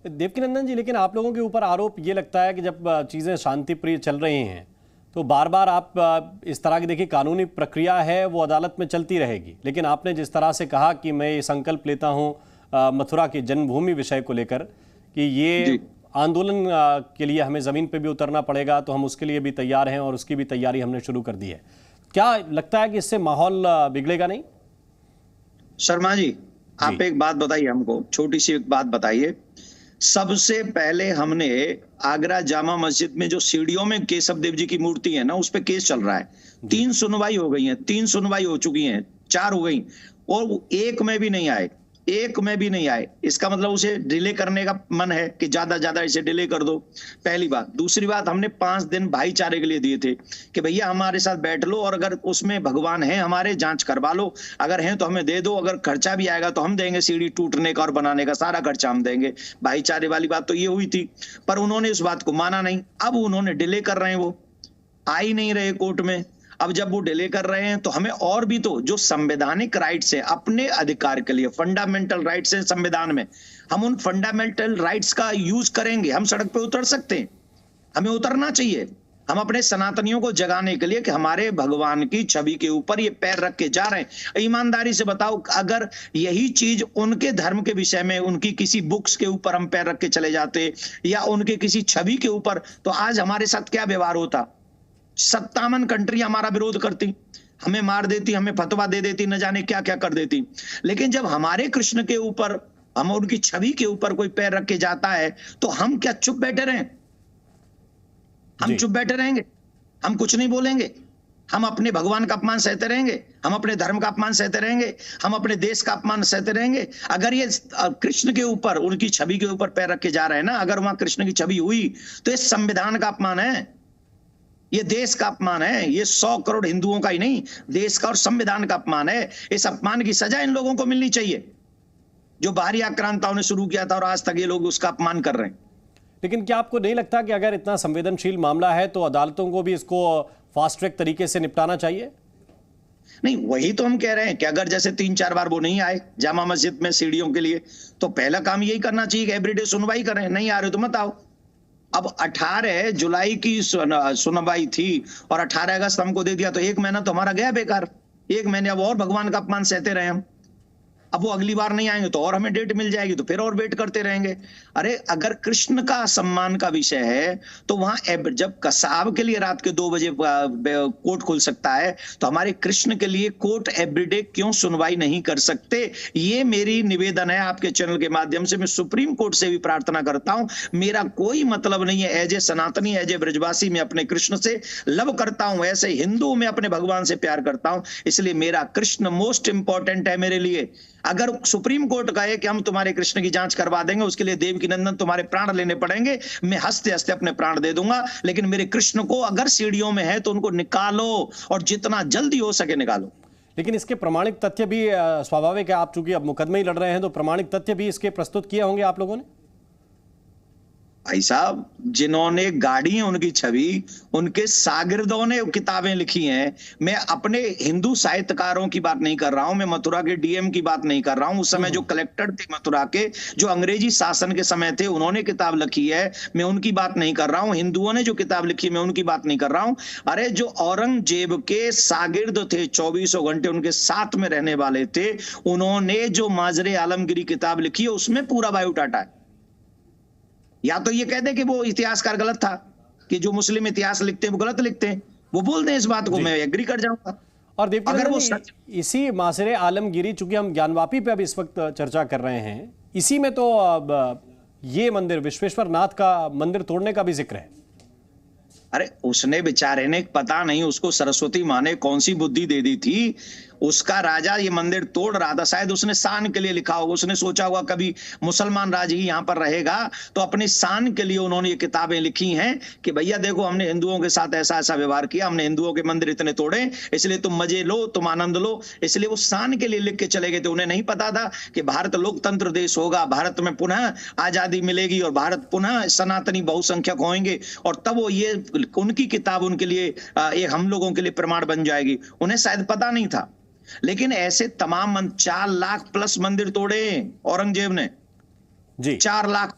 देवकीनंदन जी, लेकिन आप लोगों के ऊपर आरोप ये लगता है कि जब चीज़ें शांति प्रिय चल रही हैं तो बार बार आप इस तरह की, देखिए कानूनी प्रक्रिया है वो अदालत में चलती रहेगी, लेकिन आपने जिस तरह से कहा कि मैं ये संकल्प लेता हूँ मथुरा की जन्मभूमि विषय को लेकर कि ये आंदोलन के लिए हमें ज़मीन पे भी उतरना पड़ेगा, तो हम उसके लिए भी तैयार हैं और उसकी भी तैयारी हमने शुरू कर दी है। क्या लगता है कि इससे माहौल बिगड़ेगा नहीं? शर्मा जी, आप एक बात बताइए हमको, छोटी सी एक बात बताइए। सबसे पहले हमने आगरा जामा मस्जिद में जो सीढ़ियों में केशव देव जी की मूर्ति है ना, उस पे केस चल रहा है। 3 सुनवाई हो गई है, 3 सुनवाई हो चुकी हैं, 4 हो गई और एक में भी नहीं आए, एक में भी नहीं आए। इसका मतलब उसे डिले करने का मन है कि ज्यादा इसे डिले कर दो, पहली बात। दूसरी बात, हमने 5 दिन भाईचारे के लिए दिए थे कि भैया हमारे साथ बैठ लो और अगर उसमें भगवान है हमारे, जांच करवा लो, अगर हैं तो हमें दे दो, अगर खर्चा भी आएगा तो हम देंगे, सीढ़ी टूटने का और बनाने का सारा खर्चा हम देंगे। भाईचारे वाली बात तो ये हुई थी, पर उन्होंने उस बात को माना नहीं। अब उन्होंने डिले कर रहे हैं, वो आ ही नहीं रहे कोर्ट में। अब जब वो डिले कर रहे हैं तो हमें और भी तो जो संवैधानिक राइट्स है अपने अधिकार के लिए, फंडामेंटल राइट्स है संविधान में, हम उन फंडामेंटल राइट्स का यूज करेंगे। हम सड़क पे उतर सकते हैं, हमें उतरना चाहिए। हम अपने सनातनियों को जगाने के लिए कि हमारे भगवान की छवि के ऊपर ये पैर रख के जा रहे हैं। ईमानदारी से बताओ, अगर यही चीज उनके धर्म के विषय में, उनकी किसी बुक्स के ऊपर हम पैर रख के चले जाते या उनके किसी छवि के ऊपर, तो आज हमारे साथ क्या व्यवहार होता। 57 कंट्री हमारा विरोध करती, हमें मार देती, हमें फतवा दे देती, न जाने क्या क्या कर देती। लेकिन जब हमारे कृष्ण के ऊपर, हम उनकी छवि के ऊपर कोई पैर रख के जाता है तो हम क्या चुप बैठे रहें? हम चुप बैठे रहेंगे? हम कुछ नहीं बोलेंगे? हम अपने भगवान का अपमान सहते रहेंगे? हम अपने धर्म का अपमान सहते रहेंगे? हम अपने देश का अपमान सहते रहेंगे? अगर ये कृष्ण के ऊपर, उनकी छवि के ऊपर पैर रख के जा रहे हैं ना, अगर वहां कृष्ण की छवि हुई तो ये संविधान का अपमान है, ये देश का अपमान है, ये 100 करोड़ हिंदुओं का ही नहीं, देश का और संविधान का अपमान है। इस अपमान की सजा इन लोगों को मिलनी चाहिए जो बाहरी आक्रांताओं ने शुरू किया था और आज तक ये लोग उसका अपमान कर रहे हैं। लेकिन क्या आपको नहीं लगता कि अगर इतना संवेदनशील मामला है तो अदालतों को भी इसको फास्ट ट्रैक तरीके से निपटाना चाहिए? नहीं, वही तो हम कह रहे हैं कि अगर जैसे 3-4 बार वो नहीं आए जामा मस्जिद में सीढ़ियों के लिए, तो पहला काम यही करना चाहिए कि एवरीडे सुनवाई करें। नहीं आ रहे तो मत आओ। अब 18 जुलाई की सुनवाई थी और 18 अगस्त हमको दे दिया, तो 1 महीना तो हमारा गया बेकार। 1 महीने अब और भगवान का अपमान सहते रहे हम। अब वो अगली बार नहीं आएंगे तो और हमें डेट मिल जाएगी, तो फिर और वेट करते रहेंगे। अरे अगर कृष्ण का सम्मान का विषय है तो वहां जब कसाब के लिए रात के 2 बजे कोर्ट खुल सकता है, तो हमारे कृष्ण के लिए कोर्ट एवरीडे क्यों सुनवाई नहीं कर सकते? ये मेरी निवेदन है आपके चैनल के माध्यम से। मैं सुप्रीम कोर्ट से भी प्रार्थना करता हूं। मेरा कोई मतलब नहीं है, एज ए सनातनी, एज ए ब्रजवासी, मैं अपने कृष्ण से लव करता हूं, ऐसे हिंदू मैं अपने भगवान से प्यार करता हूं, इसलिए मेरा कृष्ण मोस्ट इंपॉर्टेंट है मेरे लिए। अगर सुप्रीम कोर्ट कहे कि हम तुम्हारे कृष्ण की जांच करवा देंगे, उसके लिए देवकीनंदन तुम्हारे प्राण लेने पड़ेंगे, मैं हंसते हंसते अपने प्राण दे दूंगा। लेकिन मेरे कृष्ण को अगर सीढ़ियों में है तो उनको निकालो और जितना जल्दी हो सके निकालो। लेकिन इसके प्रमाणिक तथ्य भी स्वाभाविक है, आप चूंकि अब मुकदमे ही लड़ रहे हैं तो प्रमाणिक तथ्य भी इसके प्रस्तुत किए होंगे आप लोगों ने? भाई साहब, जिन्होंने गाड़ी है उनकी छवि, उनके शागिर्दों ने किताबें लिखी हैं। मैं अपने हिंदू साहित्यकारों की बात नहीं कर रहा हूं, मैं मथुरा के डीएम की बात नहीं कर रहा हूं। उस समय जो कलेक्टर थे मथुरा के, जो अंग्रेजी शासन के समय थे, उन्होंने किताब लिखी है, मैं उनकी बात नहीं कर रहा हूं। हिंदुओं ने जो किताब लिखी मैं उनकी बात नहीं कर रहा हूं। अरे जो औरंगजेब के शागिर्द थे, 24 घंटे उनके साथ में रहने वाले थे, उन्होंने जो माजरे आलमगिरी किताब लिखी है उसमें पूरा बायोडाटा है। या तो ये कह दे कि वो इतिहासकार गलत था, कि जो मुस्लिम इतिहास लिखते हैं वो गलत लिखते हैं, वो बोल दें इस बात को, मैं एग्री कर जाऊंगा। और अगर वो इसी मासरे आलमगिरी, चूंकि हम ज्ञानवापी पे अब इस वक्त चर्चा कर रहे हैं, इसी में तो ये मंदिर, विश्वेश्वर नाथ का मंदिर तोड़ने का भी जिक्र है। अरे उसने बेचारे ने, पता नहीं उसको सरस्वती माँ ने कौन सी बुद्धि दे दी थी, उसका राजा ये मंदिर तोड़ रहा था, शायद उसने शान के लिए लिखा होगा, उसने सोचा होगा कभी मुसलमान राज ही यहाँ पर रहेगा, तो अपनी शान के लिए उन्होंने ये किताबें लिखी हैं कि भैया देखो हमने हिंदुओं के साथ ऐसा ऐसा व्यवहार किया, हमने हिंदुओं के मंदिर इतने तोड़े, इसलिए तुम मजे लो, तुम आनंद लो। इसलिए वो शान के लिए लिख के चले गए थे। उन्हें नहीं पता था कि भारत लोकतंत्र देश होगा, भारत में पुनः आजादी मिलेगी और भारत पुनः सनातनी बहुसंख्यक होंगे, और तब वो ये उनकी किताब उनके लिए एक हम लोगों के लिए प्रमाण बन जाएगी। उन्हें शायद पता नहीं था। लेकिन ऐसे तमाम 4 लाख प्लस मंदिर तोड़े औरंगजेब ने, जी 4 लाख,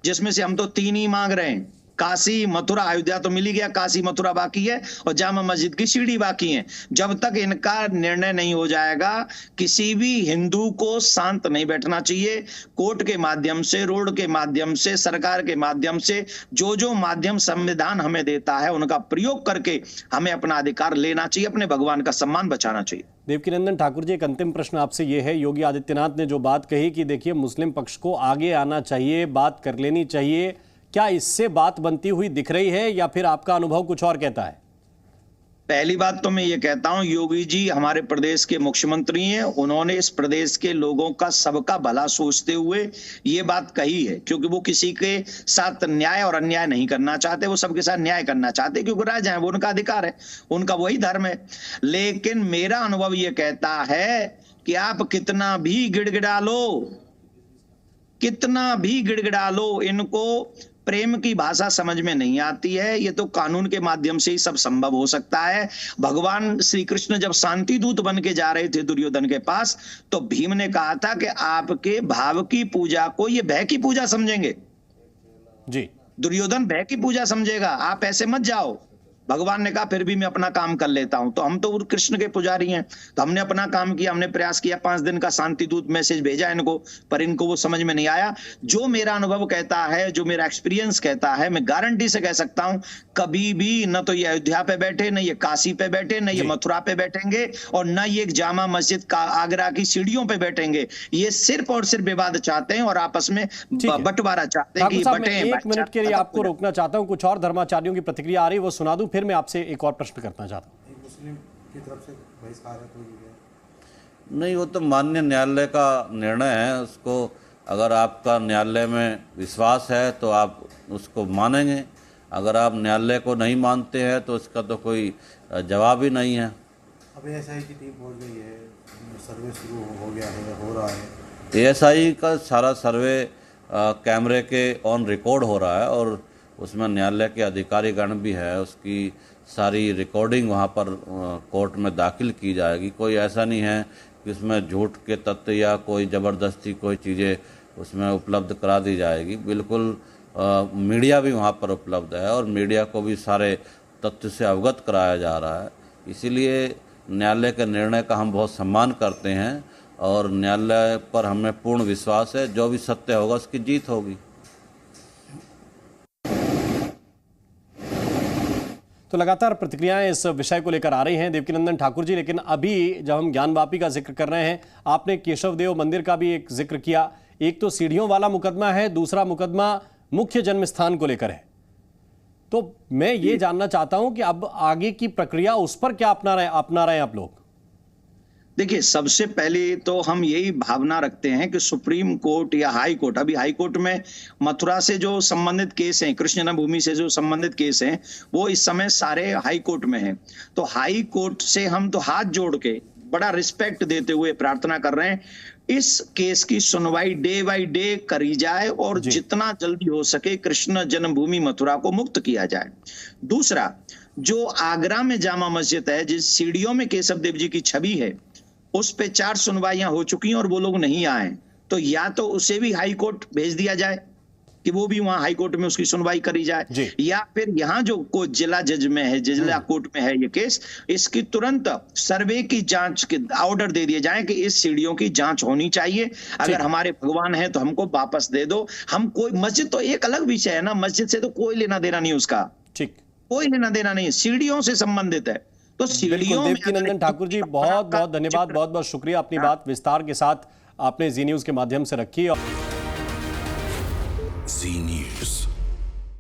जिसमें से हम तो 3 ही मांग रहे हैं। काशी मथुरा अयोध्या तो मिल ही गया, काशी मथुरा बाकी है और जामा मस्जिद की सीढ़ी बाकी है। जब तक इनका निर्णय नहीं हो जाएगा, किसी भी हिंदू को शांत नहीं बैठना चाहिए। कोर्ट के माध्यम से, रोड के माध्यम से, सरकार के माध्यम से, जो जो माध्यम संविधान हमें देता है उनका प्रयोग करके हमें अपना अधिकार लेना चाहिए, अपने भगवान का सम्मान बचाना चाहिए। देवकीनंदन ठाकुर जी, एक अंतिम प्रश्न आपसे ये है, योगी आदित्यनाथ ने जो बात कही कि देखिए मुस्लिम पक्ष को आगे आना चाहिए, बात कर लेनी चाहिए, क्या इससे बात बनती हुई दिख रही है या फिर आपका अनुभव कुछ और कहता है? पहली बात तो मैं ये कहता हूं, योगी जी हमारे प्रदेश के मुख्यमंत्री हैं। उन्होंने इस प्रदेश के लोगों का, सबका भला सोचते हुए ये बात कही है, क्योंकि वो किसी के साथ न्याय और अन्याय नहीं करना चाहते, वो सबके साथ न्याय करना चाहते, क्योंकि राजा है, वो उनका अधिकार है, उनका वही धर्म है। लेकिन मेरा अनुभव ये कहता है कि आप कितना भी गिड़गिड़ा लो, कितना भी गिड़गिड़ा लो, इनको प्रेम की भाषा समझ में नहीं आती है। ये तो कानून के माध्यम से ही सब संभव हो सकता है। भगवान श्री कृष्ण जब शांति दूत बन के जा रहे थे दुर्योधन के पास, तो भीम ने कहा था कि आपके भाव की पूजा को ये भय की पूजा समझेंगे। जी, दुर्योधन भय की पूजा समझेगा, आप ऐसे मत जाओ। भगवान ने कहा फिर भी मैं अपना काम कर लेता हूं। तो हम तो कृष्ण के पुजारी हैं, तो हमने अपना काम किया, हमने प्रयास किया, 5 दिन का शांति दूत मैसेज भेजा इनको, पर इनको वो समझ में नहीं आया। जो मेरा अनुभव कहता है, जो मेरा एक्सपीरियंस कहता है, मैं गारंटी से कह सकता हूं, कभी भी न तो ये अयोध्या पे बैठे, न ये काशी पे बैठे, न ये मथुरा पे बैठेंगे, और न ये जामा मस्जिद का आगरा की सीढ़ियों पे बैठेंगे। ये सिर्फ और सिर्फ विवाद चाहते हैं और आपस में बंटवारा चाहते हैं कि बटें। 1 मिनट के लिए आपको रोकना चाहता हूं, कुछ और धर्माचार्यों की प्रतिक्रिया आ रही है, वो सुना दूं, फिर मैं आपसे एक और प्रश्न करना चाहता हूं। मुस्लिम की तरफ से बहिष्कार है कोई? नहीं, वो तो माननीय न्यायालय का निर्णय है। उसको अगर आपका न्यायालय में विश्वास है तो आप उसको मानेंगे, अगर आप न्यायालय को नहीं मानते हैं तो इसका तो कोई जवाब ही नहीं है। अभी एएसआई की टीम पहुंच गई है, सर्वे शुरू हो गया है, हो रहा है। एएसआई का सारा सर्वे कैमरे के ऑन रिकॉर्ड हो रहा है और उसमें न्यायालय के अधिकारीगण भी है, उसकी सारी रिकॉर्डिंग वहाँ पर कोर्ट में दाखिल की जाएगी। कोई ऐसा नहीं है कि उसमें झूठ के तथ्य या कोई ज़बरदस्ती कोई चीज़ें उसमें उपलब्ध करा दी जाएगी। बिल्कुल मीडिया भी वहाँ पर उपलब्ध है और मीडिया को भी सारे तथ्य से अवगत कराया जा रहा है। इसीलिए न्यायालय के निर्णय का हम बहुत सम्मान करते हैं और न्यायालय पर हमें पूर्ण विश्वास है, जो भी सत्य होगा उसकी जीत होगी। तो लगातार प्रतिक्रियाएं इस विषय को लेकर आ रही हैं देवकीनंदन ठाकुर जी, लेकिन अभी जब हम ज्ञानवापी का जिक्र कर रहे हैं, आपने केशव देव मंदिर का भी एक जिक्र किया। एक तो सीढ़ियों वाला मुकदमा है, दूसरा मुकदमा मुख्य जन्म स्थान को लेकर है। तो मैं ये जानना चाहता हूं कि अब आगे की प्रक्रिया उस पर क्या अपना रहे हैं आप लोग? देखिए, सबसे पहले तो हम यही भावना रखते हैं कि सुप्रीम कोर्ट या हाई कोर्ट, अभी हाई कोर्ट में मथुरा से जो संबंधित केस हैं, कृष्ण जन्मभूमि से जो संबंधित केस हैं, वो इस समय सारे हाई कोर्ट में हैं। तो हाई कोर्ट से हम तो हाथ जोड़ के बड़ा रिस्पेक्ट देते हुए प्रार्थना कर रहे हैं, इस केस की सुनवाई डे बाय डे करी जाए और जितना जल्दी हो सके कृष्ण जन्मभूमि मथुरा को मुक्त किया जाए। दूसरा, जो आगरा में जामा मस्जिद है, जिस सीढ़ियों में केशव देव जी की छवि है, उस पे 4 सुनवाइयां हो चुकी हैं और वो लोग नहीं आए, तो या तो उसे भी हाई कोर्ट भेज दिया जाए कि वो भी वहां हाई कोर्ट में उसकी सुनवाई करी जाए, या फिर यहाँ जो कोई जिला जज में है, जिला कोर्ट में है ये केस, इसकी तुरंत सर्वे की जांच के ऑर्डर दे दिए जाए कि इस सीढ़ियों की जांच होनी चाहिए। अगर हमारे भगवान है तो हमको वापस दे दो। हम कोई मस्जिद तो एक अलग विषय है ना, मस्जिद से तो कोई लेना देना नहीं, उसका कोई लेना देना नहीं, सीढ़ियों से संबंधित है। तो सीढ़ियों में देवकीनंदन ठाकुर जी, बहुत बहुत धन्यवाद, बहुत बहुत शुक्रिया, अपनी बात विस्तार के साथ आपने जी न्यूज के माध्यम से रखी।